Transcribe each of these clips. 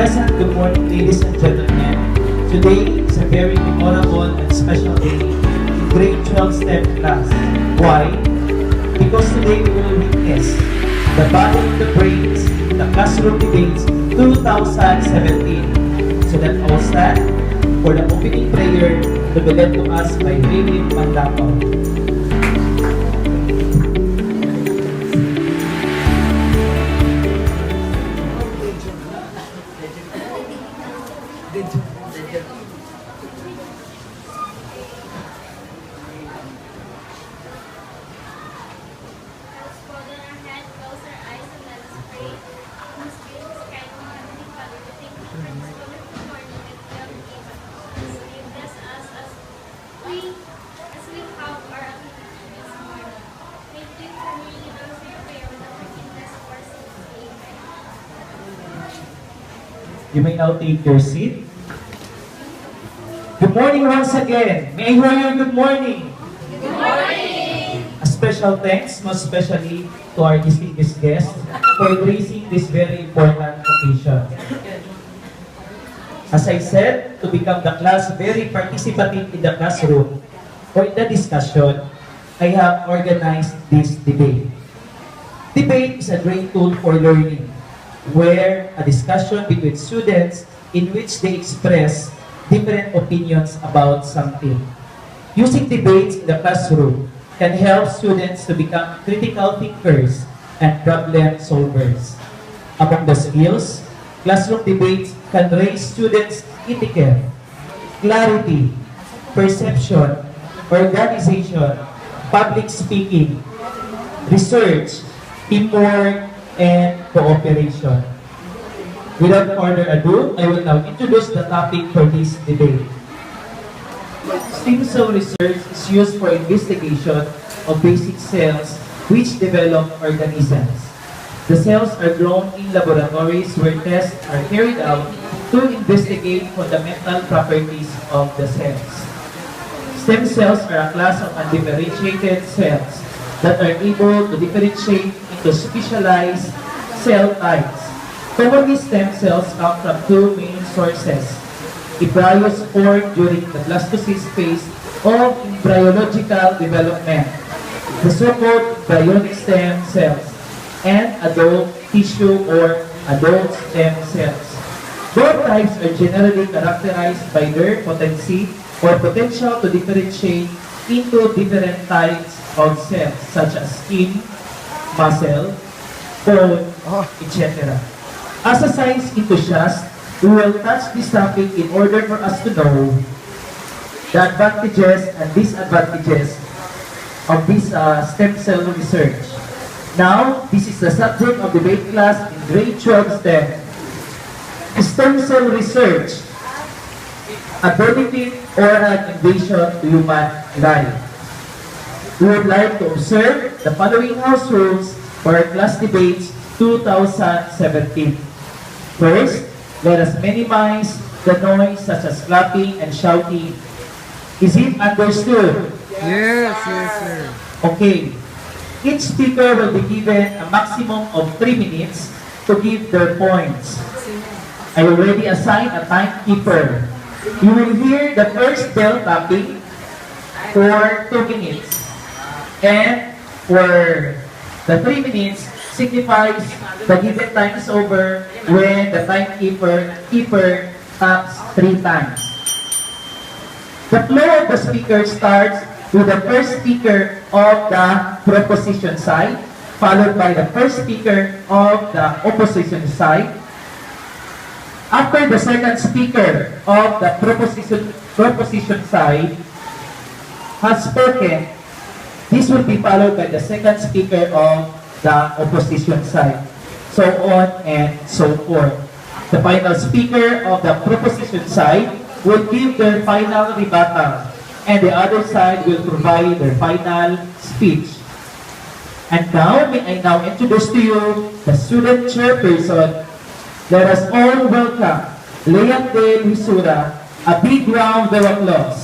pleasant good morning, ladies and gentlemen. Today is a very memorable and special day in grade 12 STEM class. Why? Because today we will witness the Battle of the Brains, the Classroom Debates 2017. So that all stand for the opening prayer to be led to us by David Mandakaw. You may now take your seat. Good morning once again. May I hear your good morning? Good morning! A special thanks, most especially to our distinguished guests for gracing this very important occasion. As I said, to become the class very participative in the classroom or in the discussion, I have organized this debate. Debate is a great tool for learning, where a discussion between students in which they express different opinions about something. Using debates in the classroom can help students to become critical thinkers and problem solvers. Among the skills, classroom debates can raise students' etiquette, clarity, perception, organization, public speaking, research, teamwork, and cooperation. Without further ado, I will now introduce the topic for this debate. Stem cell research is used for investigation of basic cells which develop organisms. The cells are grown in laboratories where tests are carried out to investigate fundamental properties of the cells. Stem cells are a class of undifferentiated cells that are able to differentiate into specialized cell types. Commonly, stem cells come from two main sources: embryos formed during the blastocyst phase of embryological development, the so-called embryonic stem cells, and adult tissue or adult stem cells. Both types are generally characterized by their potency or potential to differentiate into different types of cells such as skin, muscle, bone, etc. As a science enthusiast, we will touch this topic in order for us to know the advantages and disadvantages of this stem cell research. Now, this is the subject of debate class in grade 12 STEM. Stem cell research, a benefit or an invasion to human life. We would like to observe the following house rules for our class debates 2017. First, let us minimize the noise such as clapping and shouting. Is it understood? Yes, sir. Okay. Each speaker will be given a maximum of 3 minutes to give their points. I already assigned a timekeeper. You will hear the first bell tapping for 2 minutes. And for the 3 minutes signifies the given time is over when the timekeeper taps 3 times. The flow of the speaker starts with the first speaker of the proposition side, followed by the first speaker of the opposition side. After the second speaker of the proposition side has spoken, this will be followed by the second speaker of the opposition side, so on and so forth. The final speaker of the proposition side will give their final rebuttal, and the other side will provide their final speech. And now, may I now introduce to you the student chairperson. Let us all welcome Leandel Hisura. A big round of applause.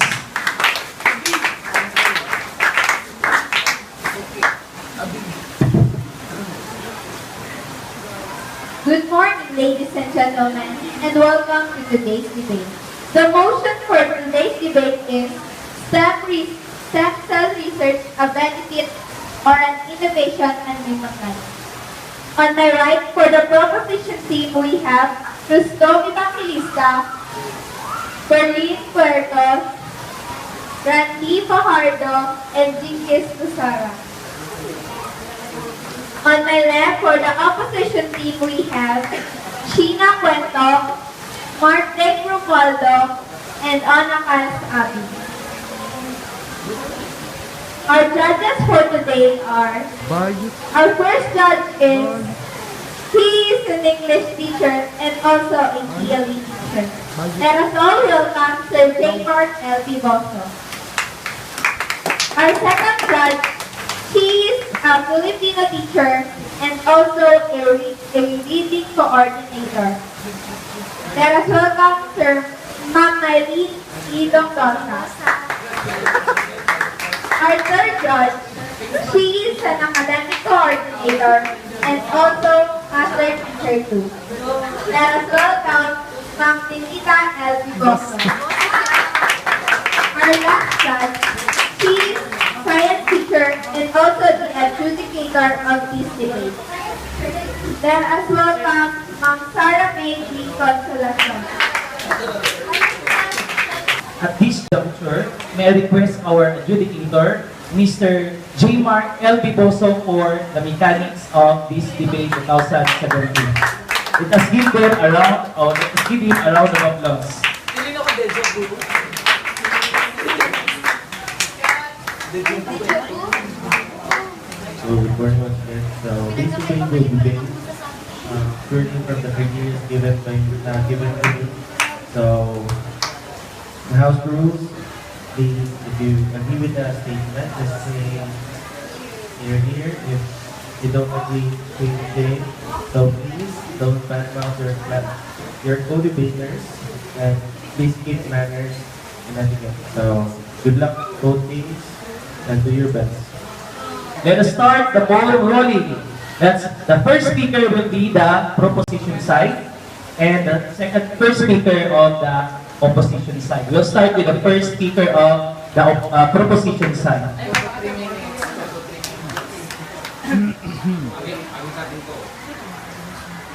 Good morning, ladies and gentlemen, and welcome to today's debate. The motion for today's debate is stem cell research, a benefit or an innovation and human life. On my right, for the proposition team, we have Rusto Evangelista, Berlin Puerto, Randy Fajardo, and Jinkies Tusara. On my left, for the opposition team, we have Sheena Cuento, Martek Romualdo, and Ana Cas Abi. Our judges for today are, our first judge is, he is an English teacher and also a GLE teacher. Let us all welcome Sir J. Mark L. Bosso. Our second judge, she is a Filipino teacher and also a reading coordinator. Let us welcome Sir Ma'am Maylene Idong Dosas. Our third judge, she is an academic coordinator and also master teacher too. Let us welcome Ma'am Tinita L. Bosso. Our last judge, she is science teacher and also the adjudicator of this debate. Let us welcome Ma'am Sarah May D. Consolacion. At this juncture, may I request our adjudicator, Mr. J. Mark L. Bosso, for the mechanics of this debate 2017. Let us give him a round of applause. So good morning once again. So this debate will be based purely from the criteria given to me. So the House rules, please, if you agree with the statement, just say here. If you don't agree, please say. So please don't badmouth your co-debaters and please keep manners and etiquette. So good luck both teams and do your best. Let us start the ball rolling. The first speaker will be the proposition side and the first speaker of the opposition side. We'll start with the first speaker of the proposition side.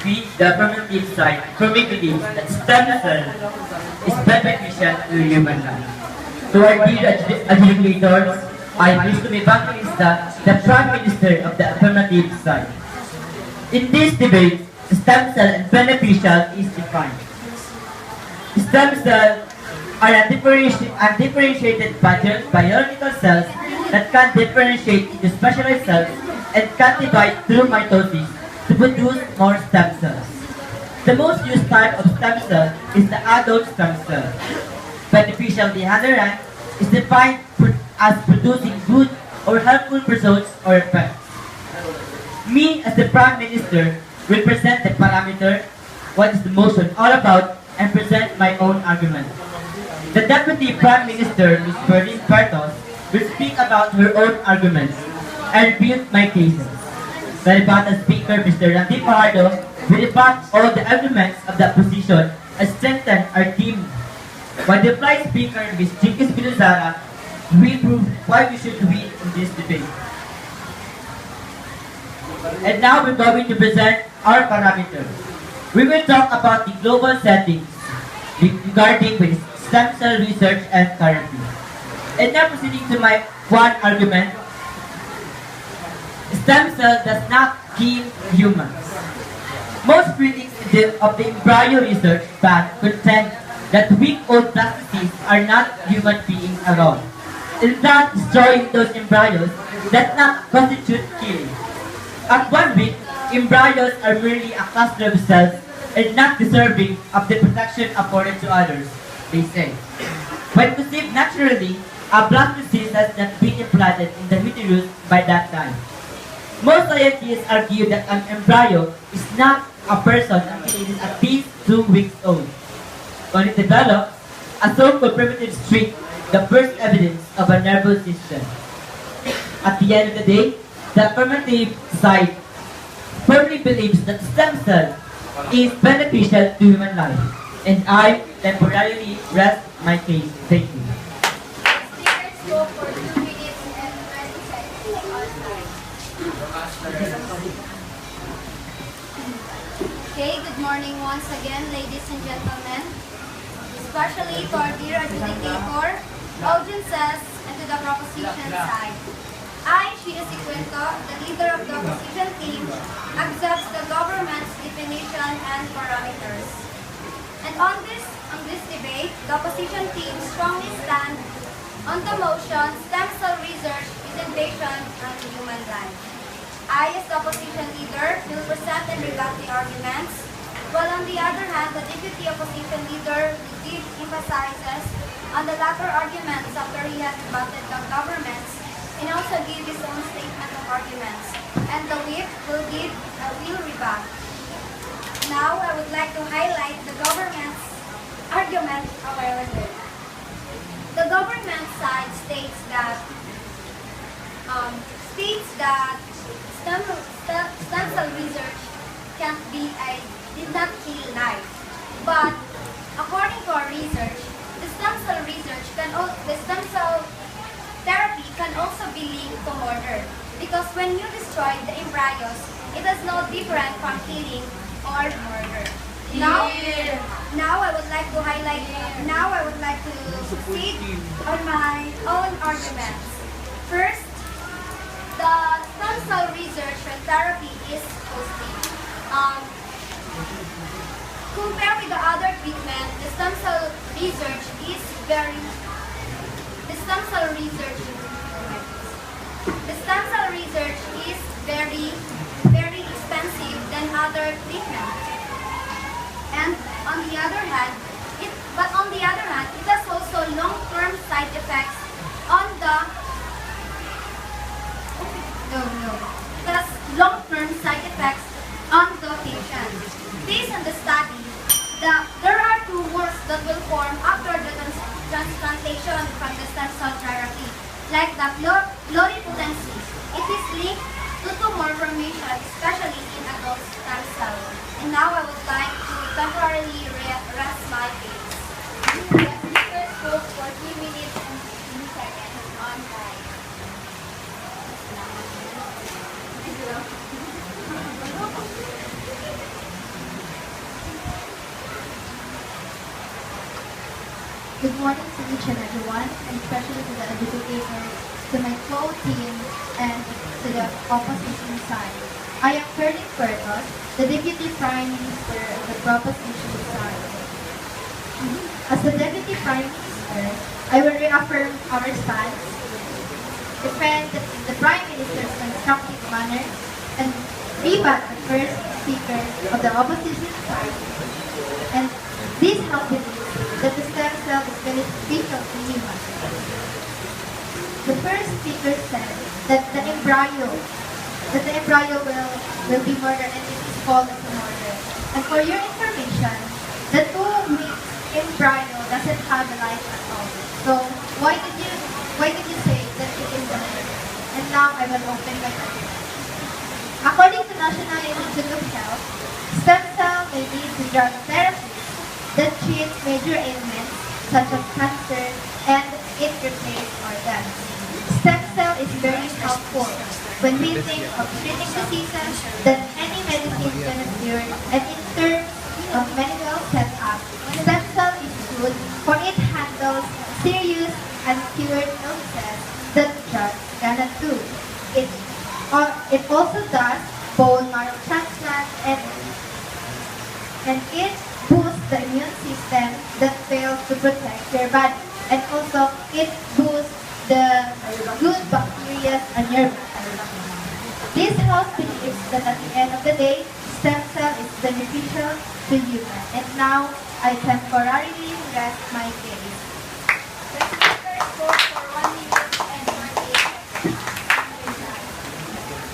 We, the affirmative side, firmly believe that stem cell is beneficial to human life. To our dear adjudicators, I wish to be Evangelista, the Prime Minister of the affirmative side. In this debate, stem cell and beneficial is defined. Stem cells are undifferentiated biological cells that can differentiate into specialized cells and can divide through mitosis to produce more stem cells. The most used type of stem cell is the adult stem cell. Beneficial, the other hand, is defined as producing good or helpful results or effects. Me, as the Prime Minister, will present the parameter, what is the motion all about, and present my own argument. The Deputy Prime Minister, Ms. Berlin Puerto, will speak about her own arguments and refute my cases. The rebuttal speaker, Mr. Randy Fajardo, will rebut all the arguments of the opposition and strengthen our team. While the reply speaker, Ms. Jinkies Tusara, will prove why we should win in this debate. And now we're going to present our parameters. We will talk about the global settings regarding with stem cell research and therapy. And now proceeding to my one argument, stem cell does not kill humans. Most critics of the embryo research path contend that week-old blastocysts are not human beings at all. In fact, destroying those embryos does not constitute killing. At 1 week, embryos are merely a cluster of cells and not deserving of the protection afforded to others, they say. When conceived naturally, a blastocyst has not been implanted in the uterus by that time. Most scientists argue that an embryo is not a person until it is at least 2 weeks old. When it develops, a so-called primitive streak, the first evidence of a nervous system. At the end of the day, the affirmative side firmly believes that stem cells is beneficial to human life, and I temporarily rest my case. Thank you. Speakers go for 2 minutes and 20 seconds on time. Okay, good morning once again, ladies and gentlemen, especially to our dear adjudicator, audiences, and to the proposition side. I, Shia Sequento, the leader of the opposition team, accepts the government's definition and parameters. And on this debate, the opposition team strongly stand on the motion, stem cell research is invasion on human life. I, as the opposition leader, will present and rebut the arguments, while on the other hand, the deputy opposition leader emphasizes on the latter arguments after he has rebutted the government's and also give his own statement of arguments. And the whip will rebut. Now, I would like to highlight the government's argument a while ago. The government side states that stem cell research did not kill life. But according to our research, the stem cell therapy can also be linked to murder, because when you destroy the embryos, it is no different from killing or murder. Now I would like to proceed on my own arguments. First, the stem cell research and therapy is costly. Compared with the other treatment, the stem cell research is very expensive than other treatments. And on the other hand, it has also long-term side effects on the It has long-term side effects on the patient. Based on the study, there are tumors that will form after the transplantation from the stem cell therapy, like the pluripotency. It is linked to tumor formation, especially in adult stem cell. And now I would like to temporarily rest my case. The speaker spoke for 3 minutes and 15 seconds on time. Good morning to each and everyone, and especially to the educators, to my co-team, and to the opposition side. I am Fernie Curtos, the Deputy Prime Minister of the proposition side. As the Deputy Prime Minister, I will reaffirm our stance, defend the Prime Minister's constructive manner, and rebut the first speaker of the opposition side. And this House believes that the stem cell is beneficial to humans. The first speaker said that the embryo will be murdered, and it is called as a murder. And for your information, the 2-week embryo doesn't have a life at all. So why did you say that it is a murder? And now I will open my mouth. According to National Institute of Health, stem cell may lead to drug therapy that treats major ailments such as cancer and it replaces organs. Stem cell is very helpful when we think of treating diseases that any medicine cannot cure, and in terms of medical setup, stem cell is good for it handles serious and cured illnesses that drugs cannot do. It also does bone marrow transplant, and it boosts the immune system that fails to protect your body, and also it boosts the good bacteria on your body. This house believes that at the end of the day, stem cell is beneficial to humans. And now I temporarily rest my case. The speaker spoke for 1 minute and 48 seconds.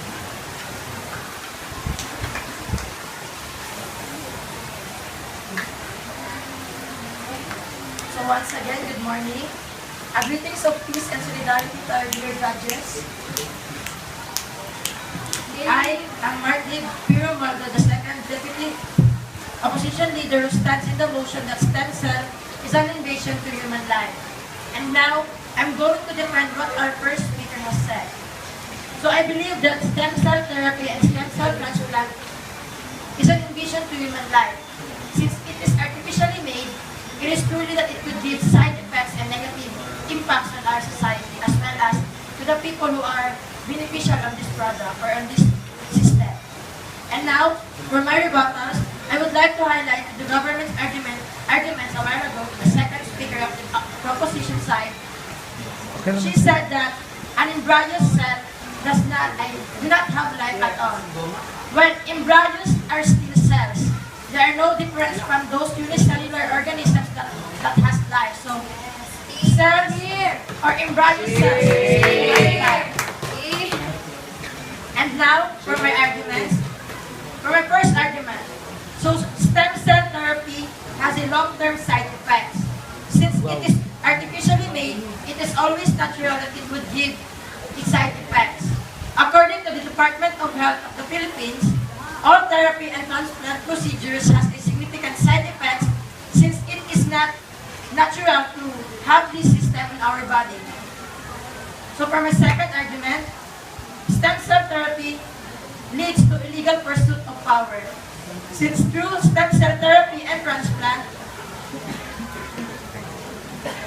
So once again, good morning. Greetings of peace and solidarity to our dear judges. I am Martin Piro Maldo, the second deputy opposition leader who stands in the motion that stem cell is an invasion to human life. And now, I'm going to defend what our first speaker has said. So I believe that stem cell therapy and stem cell transplant is an invasion to human life. Since it is artificially made, it is truly that it could give side effects and negative impacts on our society as well as to the people who are beneficial of this product or on this system. And now, for my rebuttals, I would like to highlight the government's arguments a while ago to the second speaker of the proposition side. She said that an embryos cell do not have life at all. When embryos are still cells, there are no difference from those unicellular organisms that has life. So, cells or embryo cells still have life. And now, for my arguments. For my first argument, so stem cell therapy has a long-term side effects. Since it is artificially made, it is always natural that it would give its side effects. According to the Department of Health of the Philippines, all therapy and transplant procedures has a significant side effects since it is not natural to have this system in our body. So for my second argument, stem cell therapy leads to illegal pursuit of power. Since through stem cell therapy and transplant,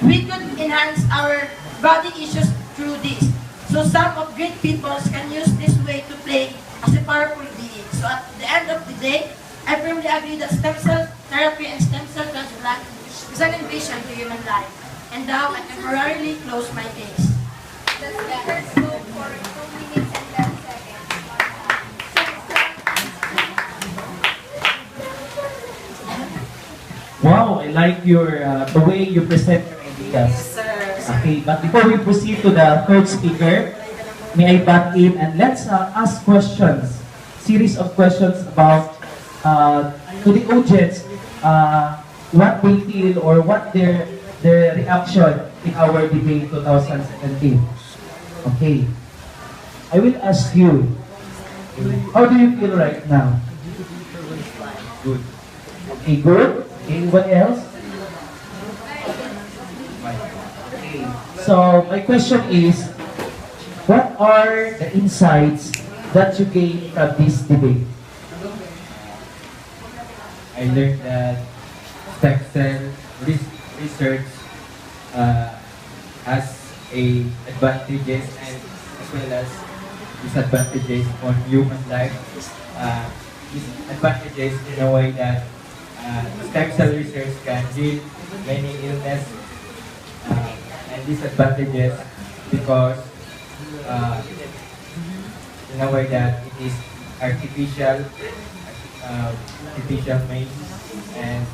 we could enhance our body issues through this. So some of great peoples can use this way to play as a powerful being. So at the end of the day, I firmly agree that stem cell therapy and stem cell transplant is an invasion to human life. And now I temporarily close my case. The speaker spoke for 2 minutes and 10 seconds. Wow, I like the way you present your ideas. Yes, sir. Okay, but before we proceed to the third speaker, may I butt in and let's ask questions, series of questions about to the audience, what they feel or what their reaction in our debate 2017. Okay, I will ask you, how do you feel right now? Good. Okay, good. Anyone else? Okay. So my question is, what are the insights that you gain from this debate? I learned that stem cell research has advantages and as well as disadvantages on human life. Disadvantages in a way that stem cell research can heal many illness, and disadvantages because in a way that it is artificial made and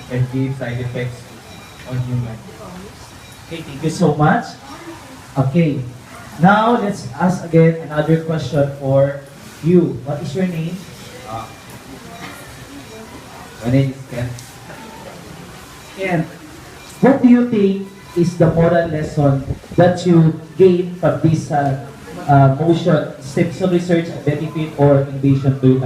can give side effects on humans. Okay, thank you so much. Okay, now let's ask again another question for you. What is your name? My name is Ken. And what do you think is the moral lesson that you gain from this motion, stem cell research benefit or invasion to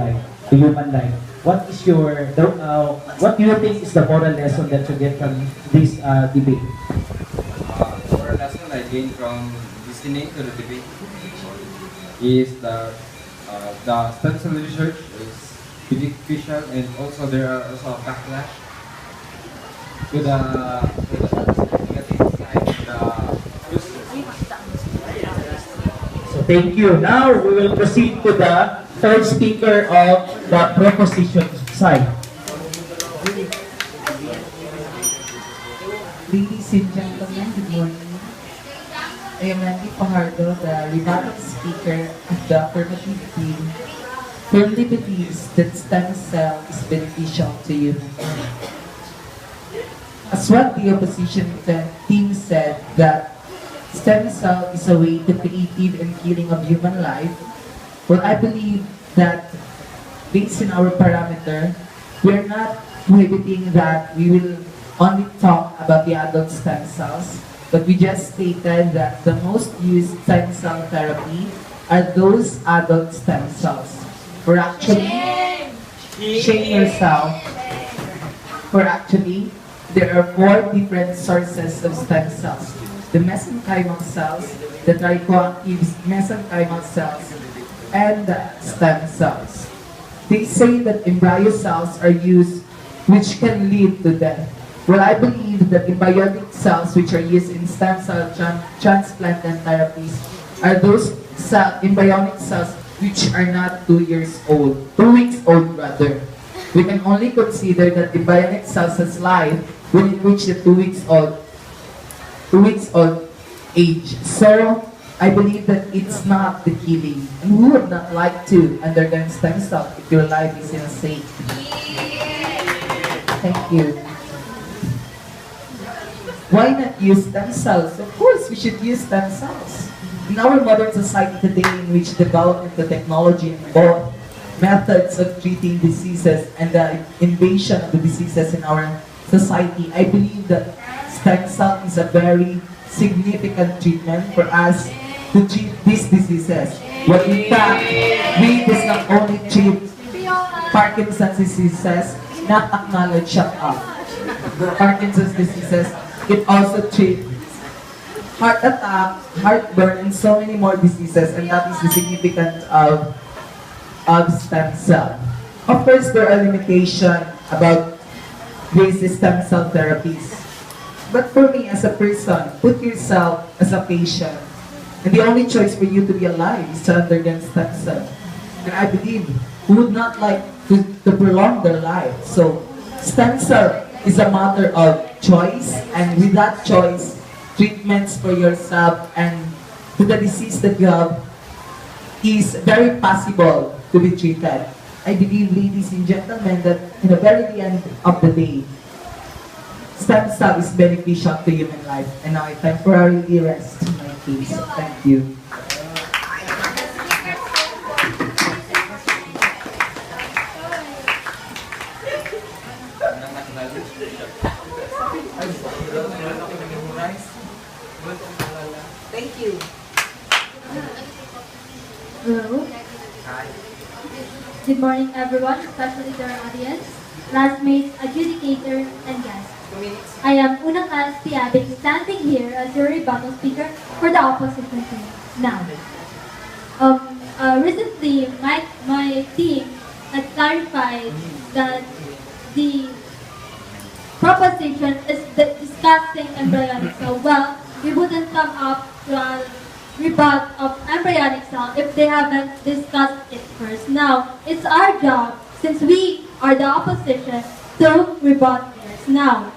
human life? What is what do you think is the moral lesson that you get from this debate? Moral lesson I gained from listening to the debate is that the stem cell research is beneficial and also there are also a backlash to the negative side of the So thank you. Now we will proceed to the third speaker of the proposition side. Ladies and gentlemen, good morning. I am Randy Fajardo, the rebuttal speaker of the affirmative team, firmly believes that stem cell is beneficial to human life. As what the opposition team said, that stem cell is a way to creative and healing of human life, well, I believe that based on our parameter, we are not prohibiting that we will only talk about the adult stem cells, but we just stated that the most used stem cell therapy are those adult stem cells. Or actually, shame yourself. For actually, there are 4 different sources of stem cells. The mesenchymal cells, the trichoactive mesenchymal cells, and the stem cells. They say that embryo cells are used which can lead to death. Well, I believe that embryonic cells which are used in stem cell transplant and therapies are those embryonic cells which are not 2 years old, 2 weeks old rather. We can only consider that embryonic cells has life when it reaches the 2 weeks old age. So I believe that it's not the killing. And who would not like to undergo stem cell if your life is in safe? Thank you. Why not use stem cells? Of course, we should use stem cells. In our modern society today, in which development of technology and both methods of treating diseases and the invasion of the diseases in our society, I believe that stem cell is a very significant treatment for us to treat these diseases. But in fact, we does not only treat Parkinson's diseases, not acknowledge Parkinson's diseases, it also treats heart attack, heartburn, and so many more diseases, and that is the significance of stem cell. Of course, there are limitations about these stem cell therapies. But for me, as a person, put yourself as a patient, and the only choice for you to be alive is to undergo stem cell. And I believe who would not like to prolong their life. So, stem cell is a matter of choice, and with that choice, treatments for yourself and to the disease that you have is very possible to be treated. I believe, ladies and gentlemen, that in the very end of the day, stem cell is beneficial to human life. And now I temporarily rest my case. Thank you. Thank you. Hello. Good morning, everyone, especially to our audience, classmates, adjudicator, and guests. I am Unang Piabing, standing here as your rebuttal speaker for the opposition team. Now, recently, my team had clarified that the proposition is discussing embryonic cell. Well, we wouldn't come up to a rebut of embryonic cell if they haven't discussed it first. Now, it's our job, since we are the opposition, to rebut this. Now,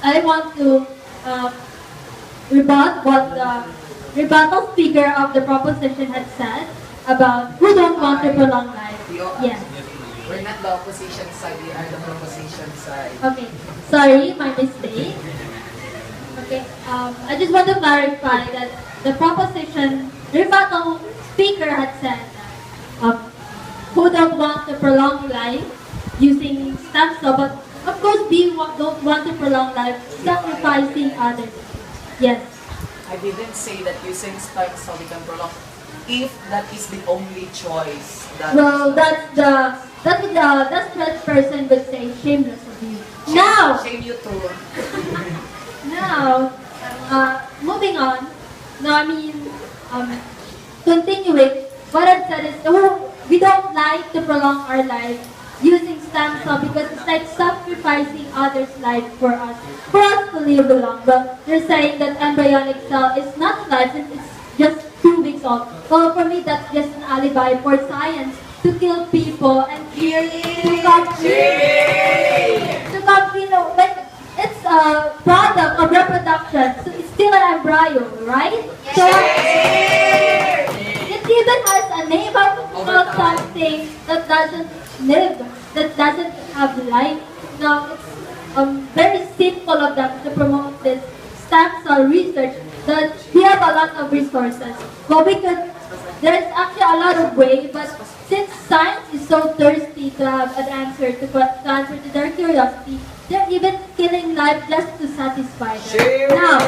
I want to rebut what the rebuttal speaker of the proposition had said about who don't want to prolong life. Yes. We're not the opposition side, we are the proposition side. Okay, sorry, my mistake. Okay, I just want to clarify that the proposition rebuttal speaker had said who don't want to prolong life using stem cell, but of course we don't want to prolong life sacrificing others. Yes. I didn't say that using stem cell we can prolong. If that is the only choice. Well, that's what person would say, shameless of you. Now, Shame you too. now, moving on. No, I mean, continuing. What I've said is, we don't like to prolong our life using stem cell because it's like sacrificing others' life for us to live long. But they're saying that embryonic cell is not life, it's just 2 weeks old. Well, for me, that's just an alibi for science to kill people and to come, you know, like it's a product of reproduction, so it's still an embryo, right? So it even has a name of something that doesn't live, that doesn't have life. Now it's very simple of them to promote this stem cell research. That we have a lot of resources. Well, there's actually a lot of ways, but since science is so thirsty to have an answer to their curiosity, they're even killing life just to satisfy them. Now,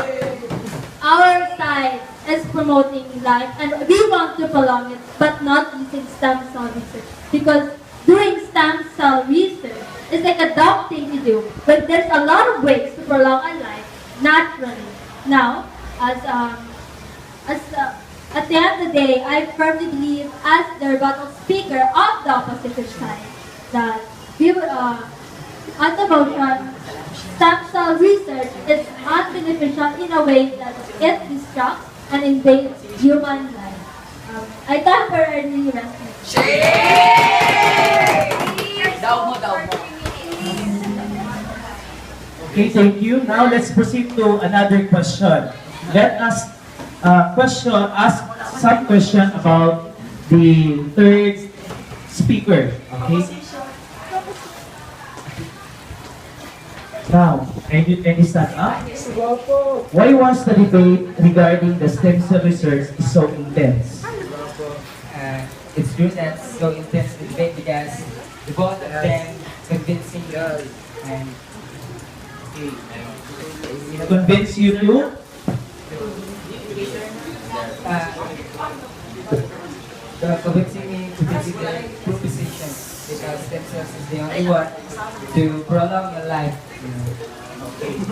our side is promoting life, and we want to prolong it, but not using stem cell research, because doing stem cell research is like a dumb thing to do, but there's a lot of ways to prolong a life naturally. Now, at the end of the day, I firmly believe, as the rebuttal speaker of the opposition side, that we will, on the motion, stem cell research is unbeneficial in a way that it destructs and invades human life. I thank for early rescue. Okay, thank you. Now let's proceed to another question. Let us ask some question about the third speaker. Okay. Now, any stand up? Why was the debate regarding the stem cell research is so intense? It's true that it's so intense debate because the both of them convincing us and Convince you to? convincing me to visit the proposition because stem cells is the only one to prolong your life.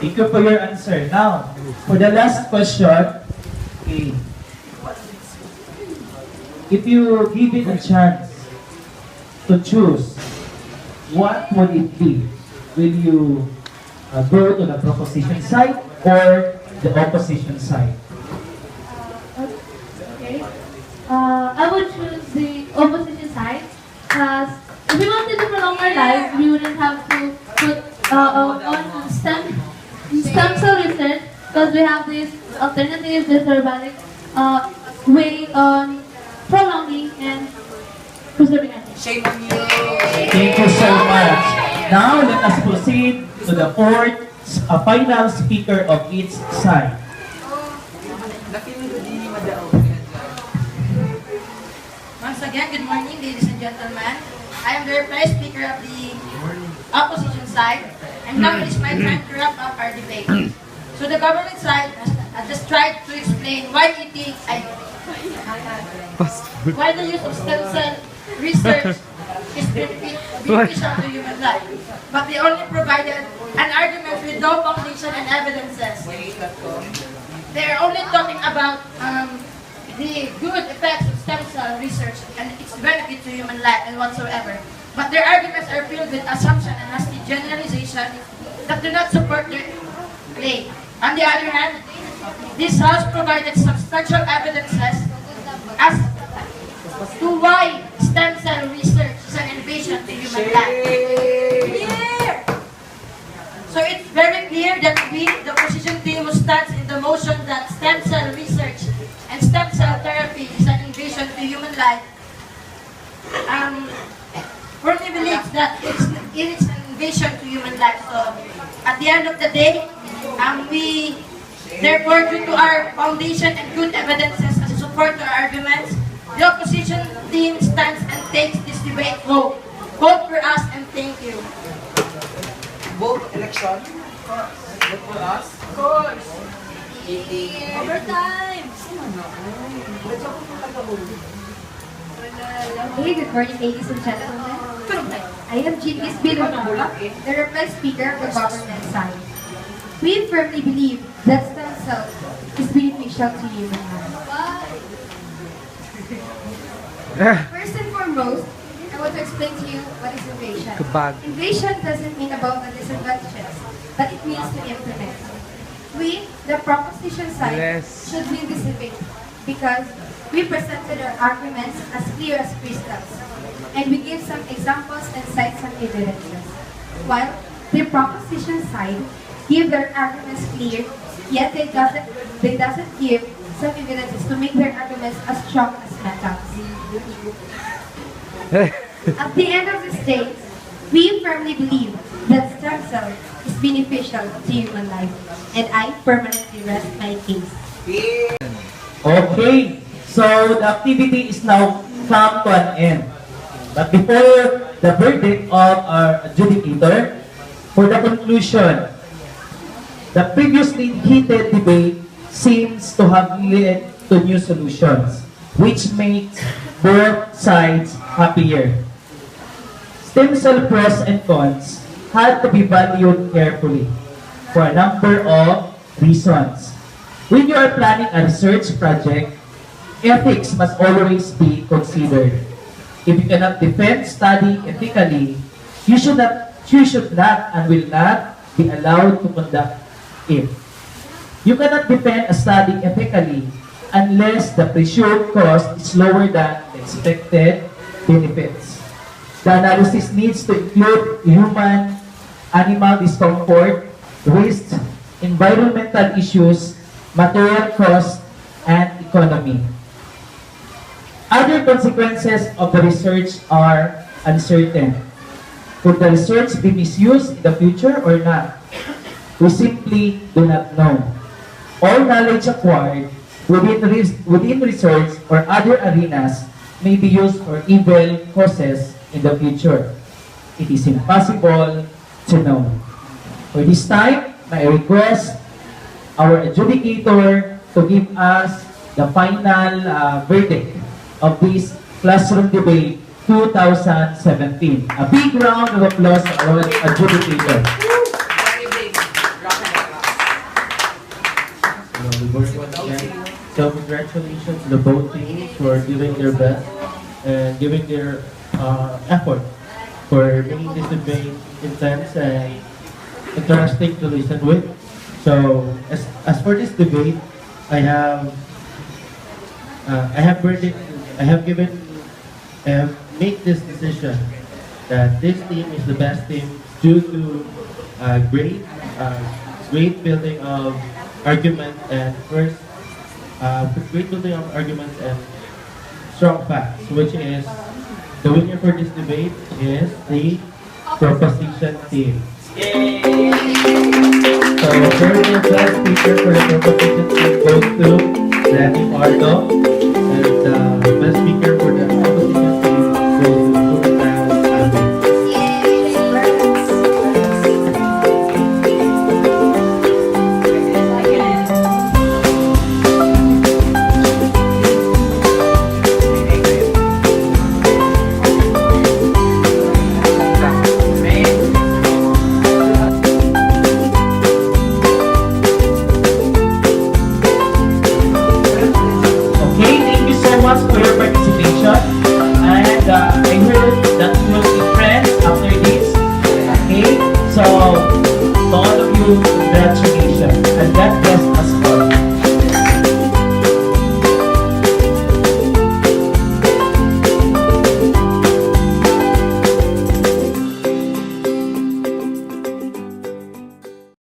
Thank you for your answer. Now, for the last question, okay. If you give it a chance to choose, what would it be? Will you go to the proposition side or the opposition side? Okay. I would choose the opposition side, because if we wanted to prolong our life, we wouldn't have to put on stem cell research, because we have this alternative, this herbalic way on prolonging and preserving our life. Shame on you! Thank you so much. Now, let us proceed to the fourth, final speaker of each side. Once again, good morning, ladies and gentlemen. I am the reply speaker of the opposition side, and now it is my time to wrap up our debate. So the government side has just tried to explain why why the use of stem cell research is beneficial to human life, but they only provided an argument with no foundation and evidences. They are only talking about the good effects of stem cell research and its benefit to human life and whatsoever. But their arguments are filled with assumption and nasty generalization that do not support their claim. On the other hand, this House provided substantial evidences as to why stem cell research is an invasion to human life. So it's very clear that we, the opposition team, who stands in the motion that stem cell research and stem cell therapy is an invasion to human life, firmly believes that it is an invasion to human life. So at the end of the day, we, therefore, due to our foundation and good evidences as support to our arguments, the opposition team stands and takes this debate vote. Vote for us and thank you. Vote election. Vote for us. Of course. Overtime! Hey, good morning, ladies and gentlemen. I am G12 the reply speaker of the government side. We firmly believe that stem cells is beneficial to human life. First and foremost, I want to explain to you what is invasion. Invasion doesn't mean about the disadvantages, but it means to implement. We, the proposition side, should win this debate because we presented our arguments as clear as crystals, and we gave some examples and cite some evidences. While the proposition side give their arguments clear, yet they doesn't give some evidences to make their arguments as strong as metals. At the end of this day, we firmly believe that stem cell is beneficial to human life, and I permanently rest my case. Okay, so the activity is now come to an end. But before the verdict of our adjudicator, for the conclusion, the previously heated debate seems to have led to new solutions, which makes both sides happier. Stem cell pros and cons had to be valued carefully for a number of reasons. When you are planning a research project, ethics must always be considered. If you cannot defend study ethically, you should not and will not be allowed to conduct it. You cannot defend a study ethically unless the presumed cost is lower than the expected benefits. The analysis needs to include human, animal discomfort, risks, environmental issues, material cost, and economy. Other consequences of the research are uncertain. Could the research be misused in the future or not? We simply do not know. All knowledge acquired within research or other arenas may be used for evil causes in the future. It is impossible to know. For this time, may I request our adjudicator to give us the final verdict of this classroom debate 2017. A big round of applause to our adjudicator. Good morning once again. So congratulations to the both teams for giving their best and giving their effort for making this debate intense and interesting to listen with. So as for this debate, I have made this decision that this team is the best team due to great building of argument and great building of arguments and strong facts, which is the winner for this debate is the proposition team. So for the best speaker for the proposition team goes to Lenny Pardo, and the best speaker for the